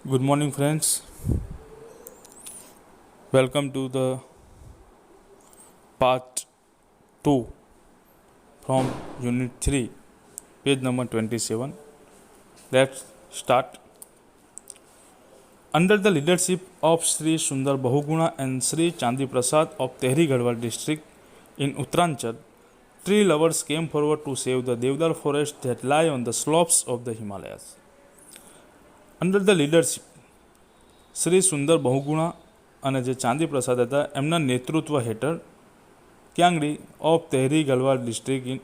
Good morning, friends. Welcome to the part 2 from Unit 3, page number 27. Let's start. Under the leadership of Sri Sundar Bahuguna and Sri Chandi Prasad of Tehri Garhwal district in Uttaranchal, tree lovers came forward to save the Devdar forest that lie on the slopes of the Himalayas. Under the leadership Shri સુંદર બહુગુણા અને જે ચાંદી પ્રસાદ હતા એમના નેતૃત્વ હેઠળ ક્યાંગડી of Tehri Garhwal district in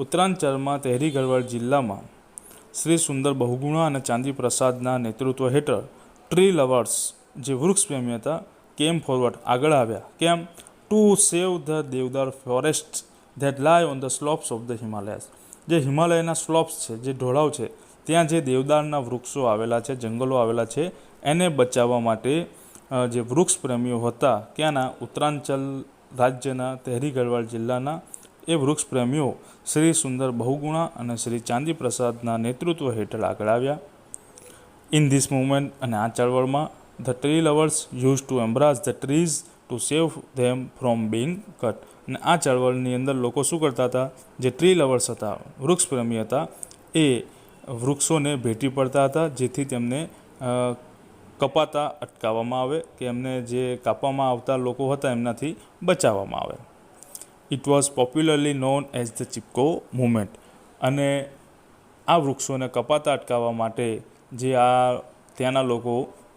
ઉત્તરાંચલમાં તહેરી ગલવાડ જિલ્લામાં શ્રી સુંદર બહુગુણા અને ચાંદી પ્રસાદના નેતૃત્વ હેઠળ ટ્રી લવર્સ જે વૃક્ષ પ્રેમી હતા કેમ ફોરવર્ડ આગળ આવ્યા came to save the deodar forest that lie on the slopes of the Himalayas જે હિમાલયના સ્લોપ્સ છે જે ઢોળાવ છે ત્યાં જે દેવદારના વૃક્ષો આવેલા છે જંગલો આવેલા છે એને બચાવવા માટે જે વૃક્ષ પ્રેમીઓ હતા ત્યાંના ઉત્તરાંચલ રાજ્યના તહેરી ગઢવાલ જિલ્લાના એ વૃક્ષ પ્રેમીઓ શ્રી સુંદર બહુગુણા અને શ્રી ચાંદી પ્રસાદના નેતૃત્વ હેઠળ આગળ આવ્યા. ઇન ધીસ મુવમેન્ટ અને આ ચળવળમાં the tree lovers use to embrace the trees to save them from being cut. અને આ ચળવળની અંદર લોકો શું કરતા હતા, જે ટ્રી લવર્સ હતા, વૃક્ષ પ્રેમી હતા, એ વૃક્ષોને ભેટી પડતા હતા જેથી તેમને કપાતા અટકાવવામાં આવે કે એમને જે કાપવામાં આવતા લોકો હતા એમનાથી બચાવવામાં આવે. It was popularly known as the Chipko movement. અને આ વૃક્ષોને કપાતા અટકાવવા માટે જે આ ત્યાંના લોકો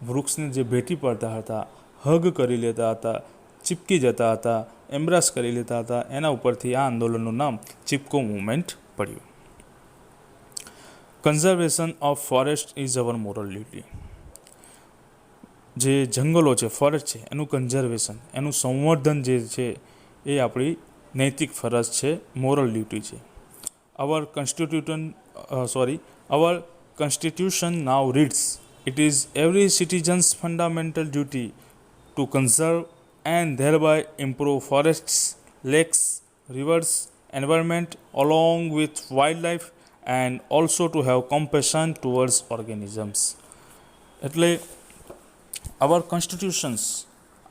વૃક્ષને જે ભેટી પડતા હતા, હગ કરી લેતા હતા, ચીપકી જતા હતા, એમ્બ્રાસ કરી લેતા હતા, એના ઉપરથી આ આંદોલનનું નામ ચિપકો મુવમેન્ટ પડ્યું. Conservation of forest is our moral duty. જે જંગલો છે, ફોરેસ્ટ છે, એનું કન્ઝર્વેશન, એનું સંવર્ધન જે છે એ આપણી નૈતિક ફરજ છે, મોરલ ડ્યુટી છે. Our constitution now reads it is every citizens fundamental duty to conserve and thereby improve forests, lakes, rivers, environment along with wild life and also to have compassion towards organisms. એટલે our કોન્સ્ટિટ્યુશન્સ,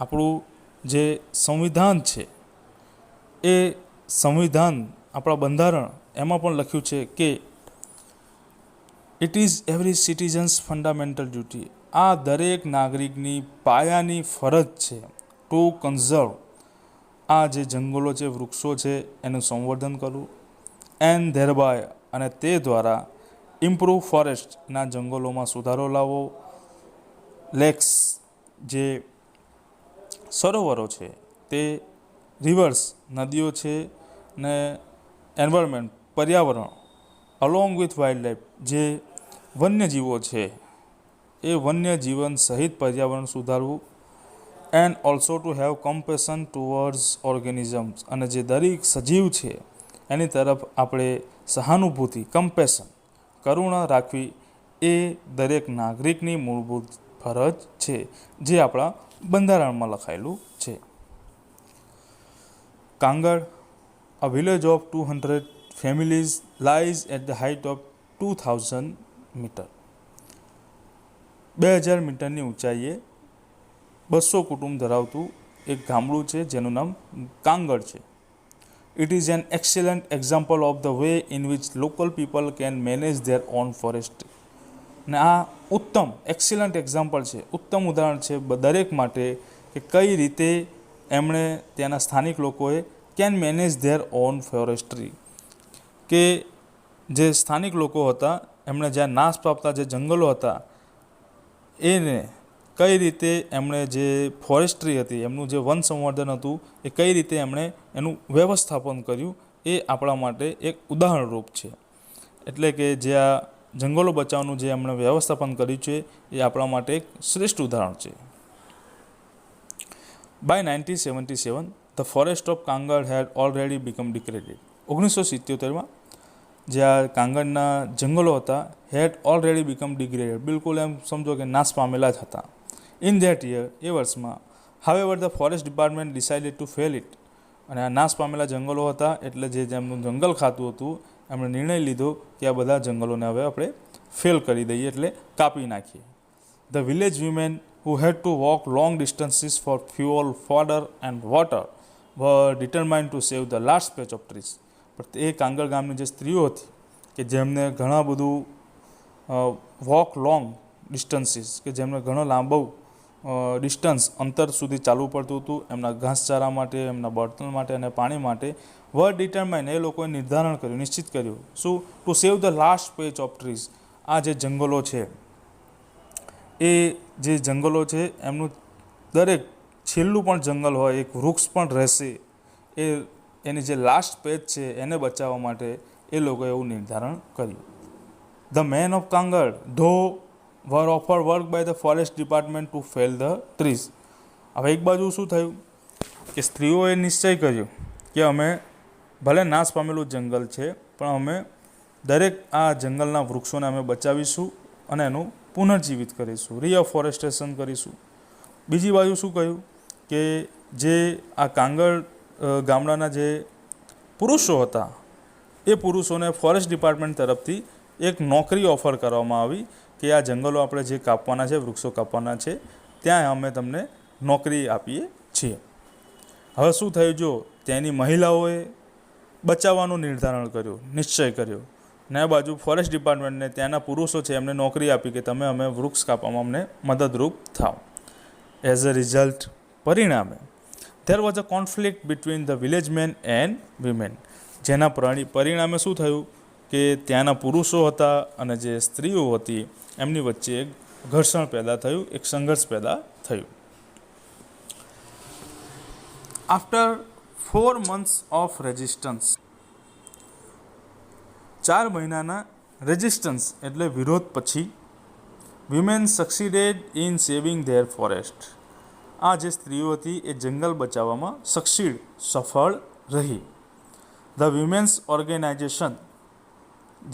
આપણું જે સંવિધાન છે, એ સંવિધાન, આપણા બંધારણ, એમાં પણ લખ્યું છે કે it is every citizens fundamental duty, આ દરેક નાગરિકની પાયાની ફરજ છે ટુ કન્ઝર્વ, આ જે જંગલો છે, વૃક્ષો છે, એનું સંવર્ધન કરવું, એન્ડ ધેરબાય, અને તે દ્વારા ઇમ્પ્રૂવ ફોરેસ્ટના જંગલોમાં સુધારો લાવવો, લેક્સ, જે સરોવરો છે, તે રિવર્સ, નદીઓ છે, ને એન્વાયરમેન્ટ, પર્યાવરણ, અલોંગ વિથ વાઇલ્ડ લાઈફ, જે વન્યજીવો છે, એ વન્ય જીવન સહિત પર્યાવરણ સુધારવું, and also to have compassion towards organisms, અને જે દરેક સજીવ છે એની તરફ આપણે સહાનુભૂતિ, કમ્પેશન, કરુણા રાખવી, એ દરેક નાગરિકની મૂળભૂત ફરજ છે, જે આપણા બંધારણમાં લખાયેલું છે. Kangad, a village of 200 families, lies at the height of 2000 meter. 2000 મીટરની ઊંચાઈએ 200 કુટુંબ ધરાવતું એક ગામડું છે જેનું નામ કાંગડ છે. It is an excellent example of the way in which local people can manage their own forest. ને આ ઉત્તમ, એક્સિલન્ટ એક્ઝામ્પલ છે, ઉત્તમ ઉદાહરણ છે દરેક માટે કે કઈ રીતે એમણે ત્યાંના સ્થાનિક લોકોએ can manage there on forestry, કે જે સ્થાનિક લોકો હતા એમણે જ્યાં નાશ પામતા જે જંગલો હતા એને કઈ રીતે એમણે જે ફોરેસ્ટ્રી હતી, એમનું જે વન સંવર્ધન હતું, એ કઈ રીતે એમણે એનું વ્યવસ્થાપન કર્યું, એ આપણા માટે એક ઉદાહરણરૂપ છે. એટલે કે જે આ જંગલો બચાવવાનું જે એમણે વ્યવસ્થાપન કર્યું છે એ આપણા માટે એક શ્રેષ્ઠ ઉદાહરણ છે. By 1977 the forest of Kangad had already become degraded. 1977માં જે આ કાંગડના જંગલો હતા હેડ ઓલરેડી બીકમ ડિગ્રેડેડ, બિલકુલ એમ સમજો કે નાશ પામેલા જ હતા. ઇન ધેટ યર, એ વર્ષમાં, however the forest department decided to fail it, અને આ નાશ પામેલા જંગલો હતા એટલે જે જેમનું જંગલ ખાતું હતું એમણે નિર્ણય લીધો કે આ બધા જંગલોને હવે આપણે ફેલ કરી દઈએ, એટલે કાપી નાખીએ. The village women who had to walk long distances for fuel, fodder, and water were determined to save the last patch of trees. પણ એ કાંગળ ગામની જે સ્ત્રીઓ હતી કે જેમને ઘણા બધું વોક લોંગ ડિસ્ટન્સીસ કે જેમને ઘણો લાંબો ડિસ્ટન્સ અંતર સુધી ચાલવું પડતું હતું એમના ઘાસચારા માટે, એમના બળતણ માટે અને પાણી માટે, વર ડિટરમાઇન એ લોકોએ નિર્ધારણ કર્યું, નિશ્ચિત કર્યું શું? Two save the last patch of trees. આ જે જંગલો છે એ જે જંગલો છે એમનું દરેક છેલ્લું પણ જંગલ હોય, એક વૃક્ષ પણ રહેશે, એની જે લાસ્ટ પેચ છે એને બચાવવા માટે એ લોકોએ એવું નિર્ધારણ કર્યું. The main of Kangad though were offer work by the forest department to fell the trees. હવે એક બાજુ શું થયું કે સ્ત્રીઓએ નિશ્ચય કર્યો કે અમે ભલે નાશ પામેલું જંગલ છે પણ અમે દરેક આ જંગલના વૃક્ષોને અમે બચાવીશું અને એનું પુનર્જીવિત કરીશું, રીઅફોરેસ્ટેશન કરીશું. બીજી બાજુ શું કહ્યું કે જે આ કાંગળ ગામડાના જે પુરુષો હતા એ પુરુષોને ફોરેસ્ટ ડિપાર્ટમેન્ટ તરફથી એક નોકરી ઓફર કરવામાં આવી કે આ જંગલો આપણે જે કાપવાના છે, વૃક્ષો કાપવાના છે, ત્યાં અમે તમને નોકરી આપીએ છીએ. હવે શું થયું? જો ત્યાંની મહિલાઓએ બચાવવાનું નિર્ધારણ કર્યું, નિશ્ચય કર્યો, ને આ બાજુ ફોરેસ્ટ ડિપાર્ટમેન્ટને ત્યાંના પુરુષો છે એમને નોકરી આપી કે તમે અમે વૃક્ષ કાપવામાં અમને મદદરૂપ થાવ. એઝ અ રિઝલ્ટ, પરિણામે there was a conflict between the village men and women. જેના પરિણામે શું થયું કે ત્યાંના પુરુષો હતા અને જે સ્ત્રીઓ હતી એમની વચ્ચે એક ઘર્ષણ પેદા થયું, એક સંઘર્ષ પેદા થયું. આફ્ટર 4 months ઓફ રેઝિસ્ટન્સ, 4 મહિનાના રેઝિસ્ટન્સ એટલે વિરોધ પછી, women succeeded in saving their forest. આ જે સ્ત્રીઓ હતી એ જંગલ બચાવવામાં સફળ રહી. ધ વિમેન્સ ઓર્ગેનાઇઝેશન,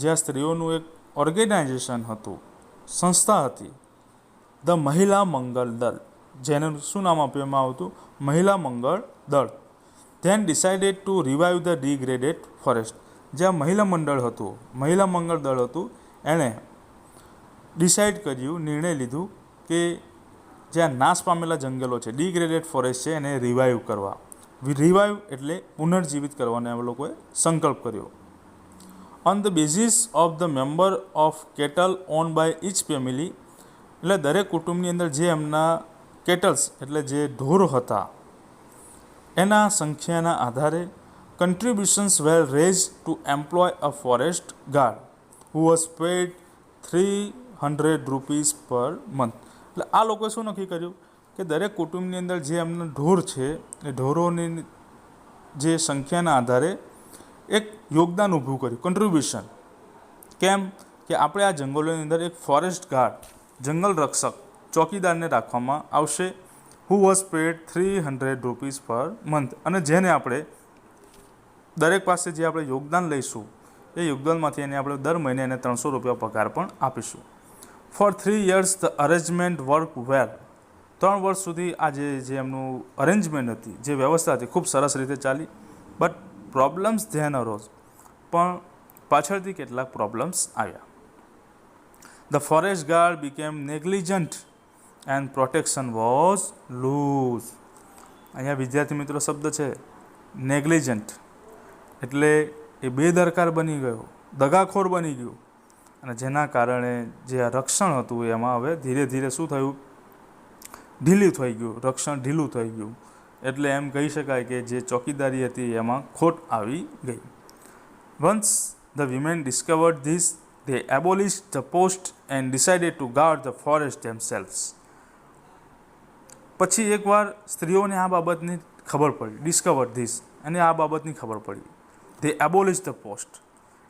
જે આ સ્ત્રીઓનું એક ઓર્ગેનાઇઝેશન હતું, સંસ્થા હતી, ધ મહિલા મંગળ દળ, જેને શું નામ આપવામાં આવતું? મહિલા મંગળ દળ. Then decided to revive the degraded forest. જે આ મહિલા મંડળ હતું, મહિલા મંગળ દળ હતું, એણે ડિસાઇડ કર્યું, નિર્ણય લીધું કે જે આ નાશ પામેલા જંગલો છે, ડિગ્રેડેડ ફોરેસ્ટ છે, એને રિવાઇવ કરવા. રિવાઇવ એટલે પુનર્જીવિત કરવાનો એ લોકોએ સંકલ્પ કર્યો. On the basis of the member of cattle owned by each family, એટલે દરેક કુટુંબની અંદર જે એમના કેટલ્સ એટલે જે ઢોર હતા એના સંખ્યાના આધારે contributions were raised to employ a forest guard who was paid 300 rupees per month. એટલે આ લોકોએ શું નક્કી કર્યું કે દરેક કુટુંબની અંદર જે એમના ઢોર છે એ ઢોરોની જે સંખ્યાના આધારે એક યોગદાન ઊભું કર્યું, કન્ટ્રીબ્યુશન. કેમ કે આપણે આ જંગલોની અંદર એક ફોરેસ્ટ ગાર્ડ, જંગલ રક્ષક, ચોકીદારને રાખવામાં આવશે, who was paid 300 rupees per month, અને જેને આપણે દરેક પાસે જે આપણે યોગદાન લઈશું એ યોગદાનમાંથી એને આપણે દર મહિને એને 300 રૂપિયા પગાર પણ આપીશું. For 3 years the arrangement work well. 3 વર્ષ સુધી આ જે એમનું અરેન્જમેન્ટ હતી, જે વ્યવસ્થા હતી, ખૂબ સરસ રીતે ચાલી. બટ પ્રોબ્લેમ્સ ધેન અરોઝ, પણ પાછળથી કેટલાક પ્રોબ્લેમ્સ આવ્યા. The forest guard became negligent and protection was loose. અહીંયા વિદ્યાર્થી મિત્રો શબ્દ છે નેગ્લિજન્ટ, એટલે એ બેદરકાર બની ગયો, દગાખોર બની ગયું, અને જેના કારણે જે આ રક્ષણ હતું એમાં હવે ધીરે ધીરે શું થયું? ઢીલું થઈ ગયું, રક્ષણ ઢીલું થઈ ગયું. એટલે એમ કહી શકાય કે જે ચોકીદારી હતી એમાં ખોટ આવી ગઈ. Once the women discovered this, they abolished the post and decided to guard the forest themselves. પછી એકવાર સ્ત્રીઓને આ બાબતની ખબર પડી, ડિસ્કવર્ડ ધીસ, અને આ બાબતની ખબર પડી. they abolished the post,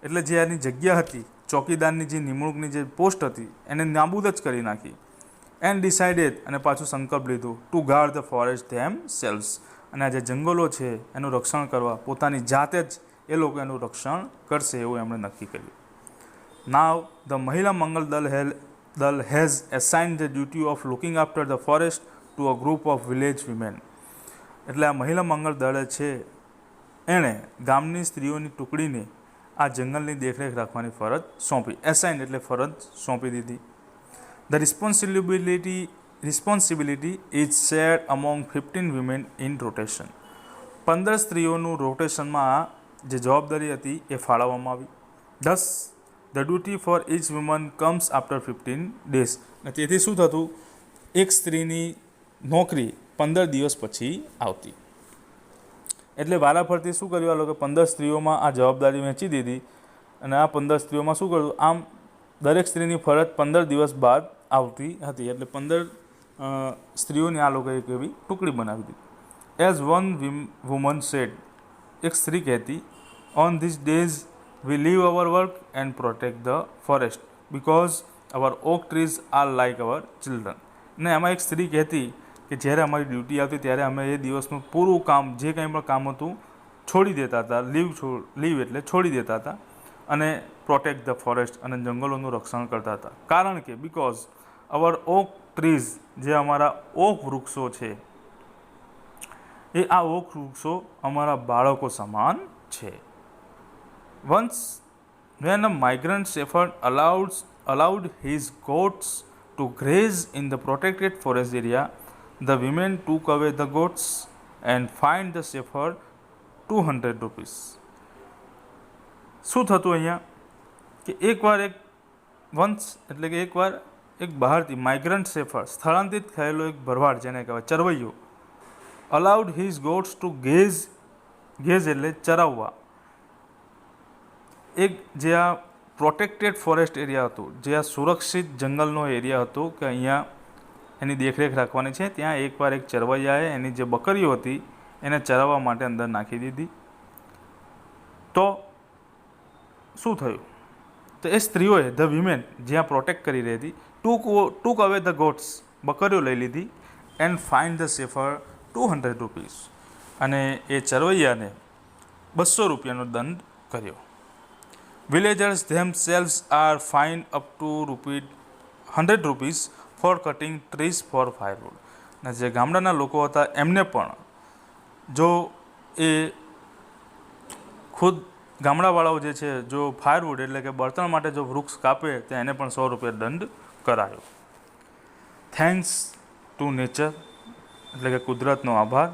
એટલે જે એની જગ્યા હતી, ચોકીદારની જે નિમણૂકની જે પોસ્ટ હતી એને નાબૂદ જ કરી નાખી. એન્ડ ડિસાઇડેડ, અને પાછું સંકલ્પ લીધું, two guard the forest themselves, અને આ જે જંગલો છે એનું રક્ષણ કરવા પોતાની જાતે જ એ લોકો એનું રક્ષણ કરશે એવું એમણે નક્કી કર્યું. Now the Mahila Mangal Dal has assigned the duty of looking after the forest to a group of village women. એટલે આ મહિલા મંગળ દળ છે એણે ગામની સ્ત્રીઓની ટુકડીને આ જંગલની દેખરેખ રાખવાની ફરજ સોંપી. એસાઇન એટલે ફરજ સોંપી દીધી. The responsibility is shared among 15 women in rotation. 15 સ્ત્રીઓનું રોટેશનમાં જે જવાબદારી હતી એ ફાળવવામાં આવી. thus the duty for each woman comes after 15 days. અને તેથી શું થતું, એક સ્ત્રીની નોકરી 15 દિવસ પછી આવતી. એટલે વારાફરતી શું કર્યું આ લોકો, 15 સ્ત્રીઓમાં આ જવાબદારી વહેંચી દીધી અને આ 15 સ્ત્રીઓમાં શું કર્યું, આમ દરેક સ્ત્રીની ફરજ 15 દિવસ બાદ આવતી હતી. એટલે 15 સ્ત્રીઓની આ લોકોએ એક એવી ટુકડી બનાવી દીધી. એઝ વન વુમન સેડ, એક સ્ત્રી કહેતી, on these days we leave our work and protect the forest because our oak trees are like our children. ને એમાં એક સ્ત્રી કહેતી કે જ્યારે અમારી ડ્યુટી આવતી ત્યારે અમે એ દિવસનું પૂરું કામ, જે કંઈ પણ કામ હતું છોડી દેતા હતા. લીવ એટલે છોડી દેતા હતા અને પ્રોટેક્ટ ધ ફોરેસ્ટ અને જંગલોનું રક્ષણ કરતા હતા. કારણ કે બિકોઝ અવર ઓક ટ્રીઝ, જે અમારા ઓક વૃક્ષો છે એ આ ઓક વૃક્ષો અમારા બાળકો સમાન છે. Once when a migrant shepherd allowed his goats to graze in the protected forest area, the women took away the goats and fined the shepherd 200 rupees. શું થતું અહીંયા કે એકવાર એક વંશ એટલે કે એકવાર એક બહારથી માઇગ્રન્ટ શેફર્ડ, સ્થળાંતરિત થયેલો એક ભરવાડ, જેને કહેવાય ચરવૈયો, અલાઉડ હિઝ ગોટ્સ ટુ ગેઝ એટલે ચરાવવા, એક જે આ પ્રોટેક્ટેડ ફોરેસ્ટ એરિયા હતું, જે આ સુરક્ષિત જંગલનો એરિયા હતો કે અહીંયા એની દેખરેખ રાખવાની છે, ત્યાં એકવાર એક ચરવૈયાએ એની જે બકરીઓ હતી એને ચરાવવા માટે અંદર નાખી દીધી. તો શું થયું, તો એ સ્ત્રીઓએ, ધ વિમેન જ્યાં પ્રોટેક્ટ કરી રહી હતી, ટૂક અવે ધ ગોટ્સ, બકરીઓ લઈ લીધી, and fine the shepherd 200 rupees, અને એ ચરવૈયાને 200 રૂપિયાનો દંડ કર્યો. Villagers themselves are fined up to 100 rupees for cutting trees for firewood. અને જે ગામડાના લોકો હતા એમને પણ, જો એ ખુદ ગામડાવાળાઓ જે છે, જો ફાયરવુડ એટલે કે બળતણ માટે જો વૃક્ષ કાપે તો એને પણ 100 રૂપિયા દંડ કરાયો. થેન્ક્સ ટુ નેચર એટલે કે કુદરતનો આભાર,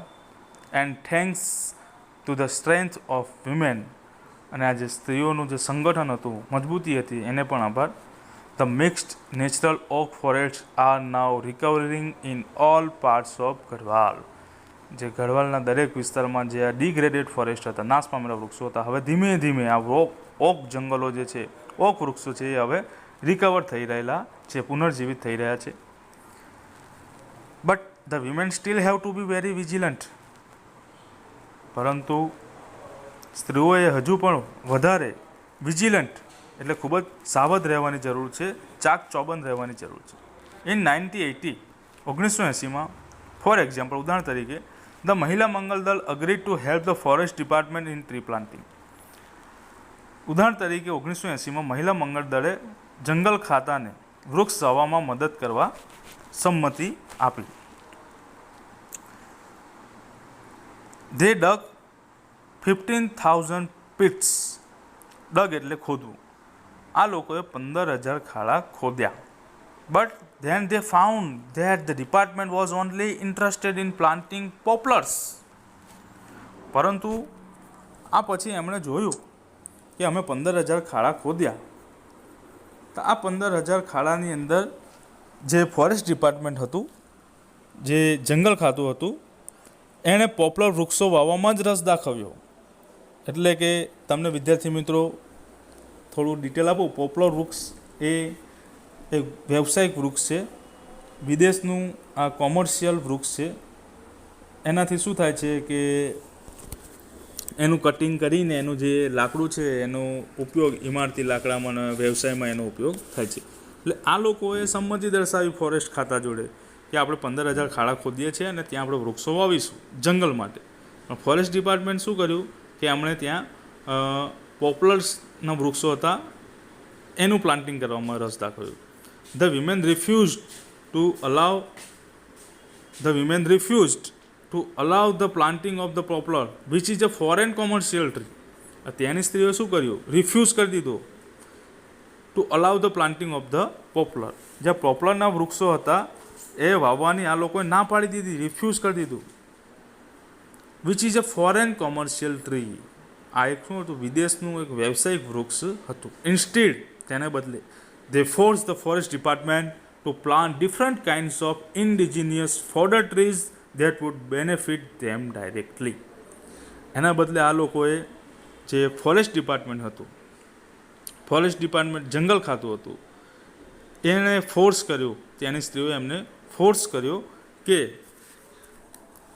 and thanks to the strength of women, અને આ જે સ્ત્રીઓનું જે સંગઠન હતું, મજબૂતી હતી, એને પણ આભાર. The mixed natural oak forest are now recovering in all parts of Garhwal. જે ગઢવાલના દરેક વિસ્તારમાં જે આ ડિગ્રેડેડ ફોરેસ્ટ હતા, નાશ પામેલા વૃક્ષો હતા, હવે ધીમે ધીમે આ ઓક જંગલો જે છે, ઓક વૃક્ષો છે, એ હવે રિકવર થઈ રહેલા છે, પુનર્જીવિત થઈ રહ્યા છે. But the women steel have to be very vigilant. પરંતુ સ્ત્રીઓએ હજુ પણ વધારે વિજિલન્ટ એટલે ખૂબ જ સાવધ રહેવાની જરૂર છે, ચાક ચોબંધ રહેવાની જરૂર છે. ઇન 1980 ફોર એક્ઝામ્પલ, ઉદાહરણ તરીકે, ધ મહિલા મંગલ દળ agreed to help the forest department in tree planting. ઉદાહરણ તરીકે 1980 મહિલા મંગળ દળે જંગલ ખાતાને વૃક્ષ વાવવામાં મદદ કરવા સંમતિ આપી. They drug 15,000 pits. ડગ એટલે ખોદવું. આ લોકોએ 15,000 ખાડા ખોદ્યા. But then they found that the department was only interested in planting poplars. પરંતુ આ પછી એમણે જોયું કે અમે 15,000 ખાડા ખોદ્યા, તો આ 15,000 ખાડાની અંદર જે ફોરેસ્ટ ડિપાર્ટમેન્ટ હતું, જે જંગલ ખાતું હતું, એણે પોપ્લર વૃક્ષો વાવવામાં જ રસ દાખવ્યો. એટલે કે તમને વિદ્યાર્થી મિત્રો થોડું ડિટેલ આપું. પોપ્લર વૃક્ષ એ એક વ્યવસાયિક વૃક્ષ છે, વિદેશનું આ કોમર્શિયલ વૃક્ષ છે. એનાથી શું થાય છે કે એનું કટિંગ કરીને એનું જે લાકડું છે એનો ઉપયોગ ઇમારતી લાકડામાં અને વ્યવસાયમાં એનો ઉપયોગ થાય છે. એટલે આ લોકોએ સંમતિ દર્શાવી ફોરેસ્ટ ખાતા જોડે કે આપણે 15,000 ખાડા ખોદીએ છીએ અને ત્યાં આપણે વૃક્ષો વાવીશું જંગલ માટે. પણ ફોરેસ્ટ ડિપાર્ટમેન્ટ શું કર્યું કે એમણે ત્યાં પોપ્લર્સના વૃક્ષો હતા એનું પ્લાન્ટિંગ કરવામાં રસ દાખવ્યો. The women refused to allow the planting of the poplar which is a foreign commercial tree. ત્યાંની સ્ત્રીઓ શું કર્યું, રિફ્યુઝ કરી દીધો to allow the planting of the poplar. જ્યાં પોપ્લરના વૃક્ષો હતા એ વાવવાની આ લોકોએ ના પાડી દીધી, રિફ્યુઝ કરી દીધું. Which is a foreign commercial tree. આ એક શું હતું, વિદેશનું એક વ્યવસાયિક વૃક્ષ હતું. ઇન્સ્ટેડ તેને બદલે they forced the forest department to plant different kinds of indigenous fodder trees that would benefit them directly. એના બદલે આ લોકોએ જે ફોરેસ્ટ ડિપાર્ટમેન્ટ હતું, ફોરેસ્ટ ડિપાર્ટમેન્ટ જંગલ ખાતું હતું, એણે ફોર્સ કર્યું, ત્યાંની સ્ત્રીઓએ એમને ફોર્સ કર્યો કે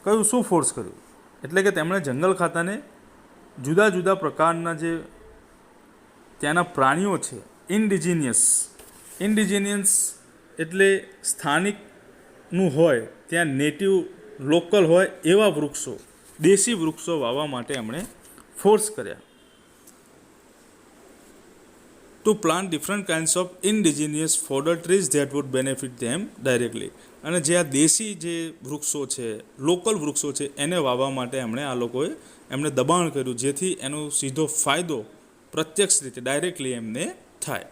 કયું શું ફોર્સ કર્યું એટલે કે તેમણે જંગલ ખાતાને જુદા જુદા પ્રકારના જે ત્યાંના પ્રાણીઓ છે, ઇન્ડિજિનિયસ એટલે સ્થાનિકનું હોય, ત્યાં નેટિવ લોકલ હોય એવા વૃક્ષો, દેશી વૃક્ષો વાવવા માટે એમણે ફોર્સ કર્યા. To plant different kinds of indigenous fodder trees that would benefit them directly. અને જે આ દેશી જે વૃક્ષો છે, લોકલ વૃક્ષો છે, એને વાવવા માટે એમણે દબાણ કર્યું, જેથી એનો સીધો ફાયદો પ્રત્યક્ષ રીતે ડાયરેક્ટલી એમને થાય.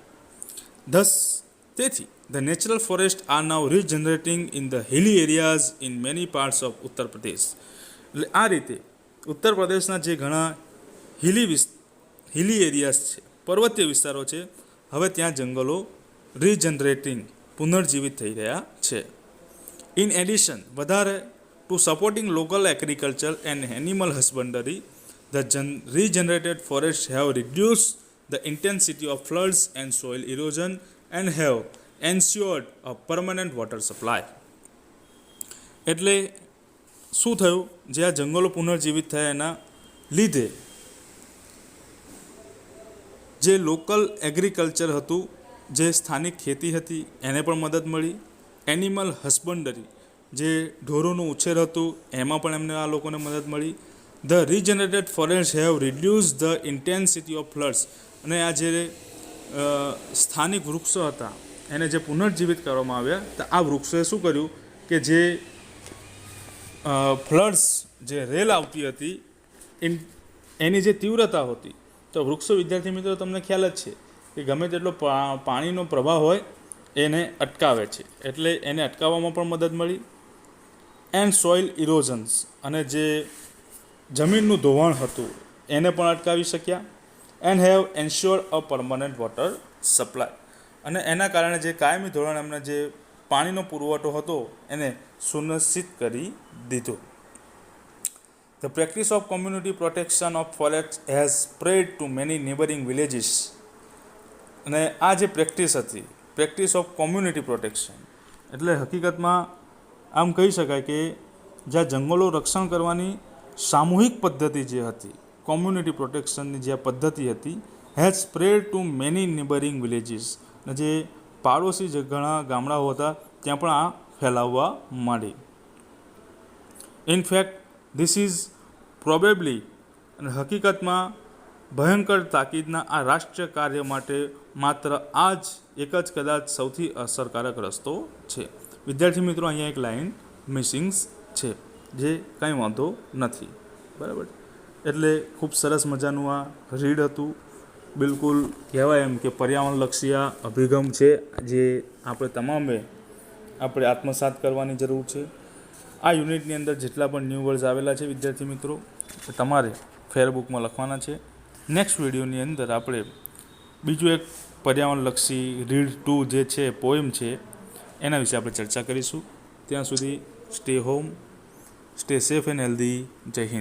તેથી the natural forest are now regenerating in the hilly areas in many parts of Uttar Pradesh. એટલે આ રીતે ઉત્તર પ્રદેશના જે ઘણા હિલી એરિયાઝ છે, પર્વતીય વિસ્તારો છે, હવે ત્યાં જંગલો રીજનરેટિંગ પુનર્જીવિત થઈ રહ્યા છે. ઇન એડિશન વધારે to supporting local agriculture and animal husbandry, the regenerated forest have reduce the intensity of floods and soil erosion and have ensured a permanent water supply. એટલે શું થયું, જે આ જંગલો પુનર્જીવિત થયા એના લીધે જે લોકલ એગ્રીકલ્ચર હતું, જે સ્થાનિક ખેતી હતી, એને પણ મદદ મળી. એનિમલ હસબન્ડરી, જે ઢોરોનું ઉછેર હતું, એમાં પણ એમને આ લોકોને મદદ મળી. The regenerated forest have reduce the intensity of floods, અને આ જે સ્થાનિક વૃક્ષો હતા એને જે પુનર્જીવિત કરવામાં આવ્યા, તો આ વૃક્ષોએ શું કર્યું કે જે ફ્લડ્સ, જે રેલ આવતી હતી એની જે તીવ્રતા હતી, તો વૃક્ષો, વિદ્યાર્થી મિત્રો, તમને ખ્યાલ જ છે કે ગમે તેટલો પાણીનો પ્રવાહ હોય એને અટકાવે છે, એટલે એને અટકાવવામાં પણ મદદ મળી. એન્ડ સોઇલ ઇરોઝન્સ, અને જે જમીનનું ધોવાણ હતું એને પણ અટકાવી શક્યા. And have એન્શ્યોર્ડ a permanent water supply, અને એના કારણે જે કાયમી ધોરણે એમને જે પાણીનો પુરવઠો હતો એને સુનિશ્ચિત કરી દીધો. The practice of community protection of forest has spread to many neighbouring villages. અને આ જે પ્રેક્ટિસ હતી, પ્રેક્ટિસ ઓફ કોમ્યુનિટી પ્રોટેક્શન, એટલે હકીકતમાં આમ કહી શકાય કે જ્યાં જંગલો રક્ષણ કરવાની સામૂહિક પદ્ધતિ જે હતી, કોમ્યુનિટી પ્રોટેક્શનની જે પદ્ધતિ હતી, has spread to many neighbouring villages, અને જે પાડોશી જે ઘણા ગામડાઓ હતા ત્યાં પણ આ ફેલાવવા માંડી. ઇનફેક્ટ ધીસ ઇઝ પ્રોબેબલી, અને હકીકતમાં ભયંકર તાકીદના આ રાષ્ટ્રીય કાર્ય માટે માત્ર આ જ એક જ કદાચ સૌથી અસરકારક રસ્તો છે. વિદ્યાર્થી મિત્રો, અહીંયા એક લાઇન મિસિંગ્સ છે, જે કંઈ વાંધો નથી, બરાબર. એટલે ખૂબ સરસ મજાનું આ રીડ હતું. બિલકુલ કહેવાય એમ કે પર્યાવરણલક્ષી આ અભિગમ છે, જે આપણે આત્મસાત કરવાની જરૂર છે. આ યુનિટની અંદર જેટલા પણ ન્યૂ વર્ડ્સ આવેલા છે વિદ્યાર્થી મિત્રો, તમારે ફેરબુકમાં લખવાના છે. નેક્સ્ટ વિડીયોની અંદર આપણે બીજું એક પર્યાવરણલક્ષી રીડ 2 જે છે, પોએમ છે, એના વિશે આપણે ચર્ચા કરીશું. ત્યાં સુધી stay home, stay safe and healthy. જય હિન્દ.